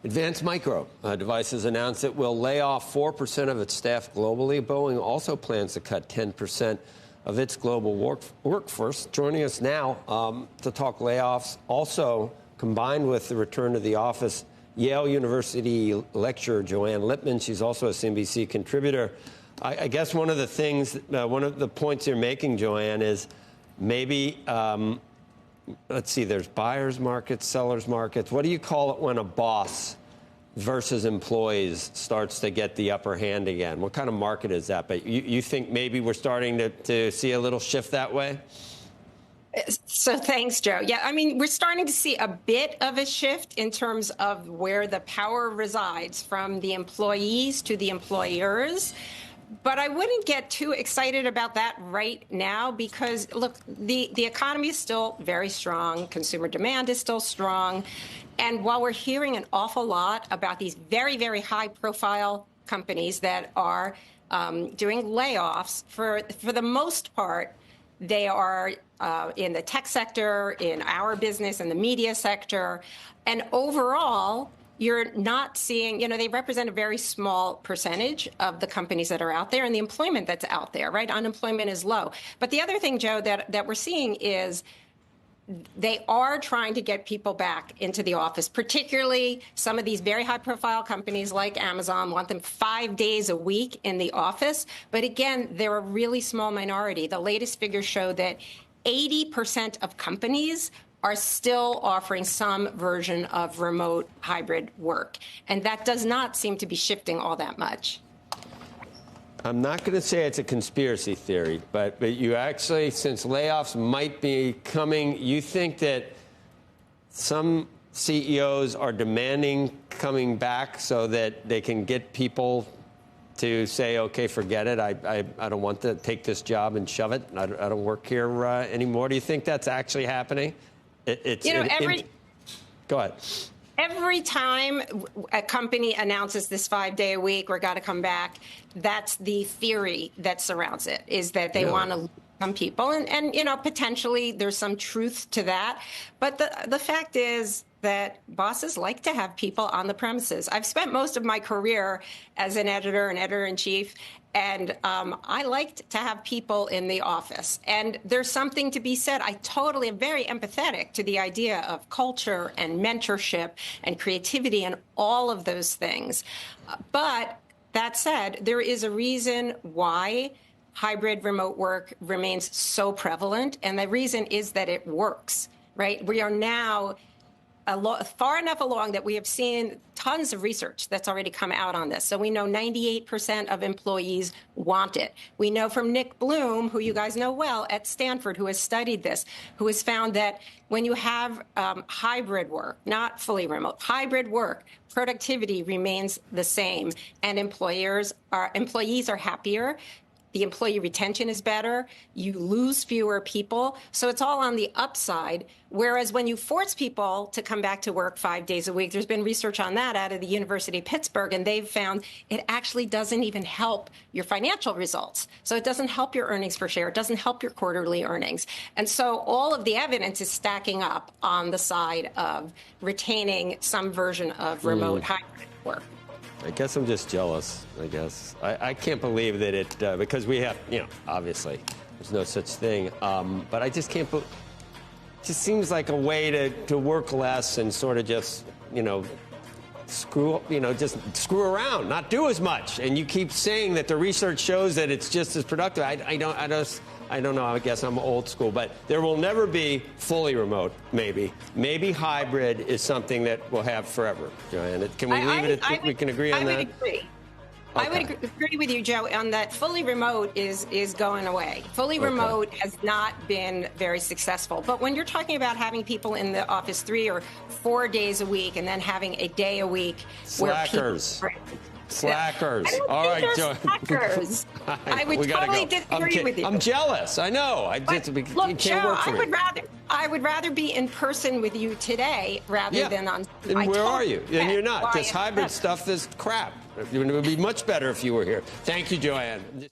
Advanced Micro Devices announced it will lay off 4% of its staff globally. Boeing also plans to cut 10% of its global workforce. Joining us now to talk layoffs, also combined with the return to the office, Yale University lecturer Joanne Lipman. She's also a CNBC contributor. I guess one of the things, one of the points you're making, Joanne, is maybe, let's see, there's buyer's markets, seller's markets. What do you call it when a boss versus employees starts to get the upper hand again? What kind of market is that? But you think maybe we're starting to see a little shift that way? So thanks, Joe. Yeah, I mean, we're starting to see a bit of a shift in terms of where the power resides from the employees to the employers. But I wouldn't get too excited about that right now because, look, the economy is still very strong. Consumer demand is still strong. And while we're hearing an awful lot about these very, very high-profile companies that are doing layoffs, for the most part, they are in the tech sector, in our business, in the media sector. And overall, you're not seeing, they represent a very small percentage of the companies that are out there and the employment that's out there, right? Unemployment is low. But the other thing, Joe, that we're seeing is they are trying to get people back into the office, particularly some of these very high-profile companies like Amazon want them 5 days a week in the office. But again, they're a really small minority. The latest figures show that 80% of companies are still offering some version of remote hybrid work. And that does not seem to be shifting all that much. I'm not going to say it's a conspiracy theory, but you actually, since layoffs might be coming, you think that some CEOs are demanding coming back so that they can get people to say, okay, forget it. I don't want to take this job and shove it. I don't work here anymore. Do you think that's actually happening? Go ahead. Every time a company announces this 5-day a week, we're got to come back, that's the theory that surrounds it, is that they want to lose some people. And potentially there's some truth to that. But the fact is that bosses like to have people on the premises. I've spent most of my career as an editor-in-chief, and I liked to have people in the office. And there's something to be said. I totally am very empathetic to the idea of culture and mentorship and creativity and all of those things. But that said, there is a reason why hybrid remote work remains so prevalent. And the reason is that it works, right? We are now far enough along that we have seen tons of research that's already come out on this. So we know 98% of employees want it. We know from Nick Bloom, who you guys know well, at Stanford, who has studied this, who has found that when you have hybrid work, not fully remote, hybrid work, productivity remains the same, and employees are happier. The employee retention is better. You lose fewer people. So it's all on the upside. Whereas when you force people to come back to work 5 days a week, there's been research on that out of the University of Pittsburgh, and they've found it actually doesn't even help your financial results. So it doesn't help your earnings per share. It doesn't help your quarterly earnings. And so all of the evidence is stacking up on the side of retaining some version of remote hybrid work. I guess I'm just jealous, I guess. I can't believe that it, because we have, obviously, there's no such thing. But I just can't believe, it just seems like a way to work less and sort of just, just screw around, not do as much. And you keep saying that the research shows that it's just as productive. I don't know. I guess I'm old school, but there will never be fully remote, maybe. Maybe hybrid is something that we'll have forever, Joanne. Can we leave it at we can agree on that? I would agree. Okay. I would agree with you, Joe, on that fully remote is going away. Fully remote has not been very successful. But when you're talking about having people in the office 3 or 4 days a week and then having a day a week Slackers. Slackers. All right, Joe. Slackers. I would totally disagree with you. I'm jealous. I know. Look, Joe, I would rather be in person with you today rather than on. And where are you? And you're not. This hybrid stuff is crap. It would be much better if you were here. Thank you, Joanne.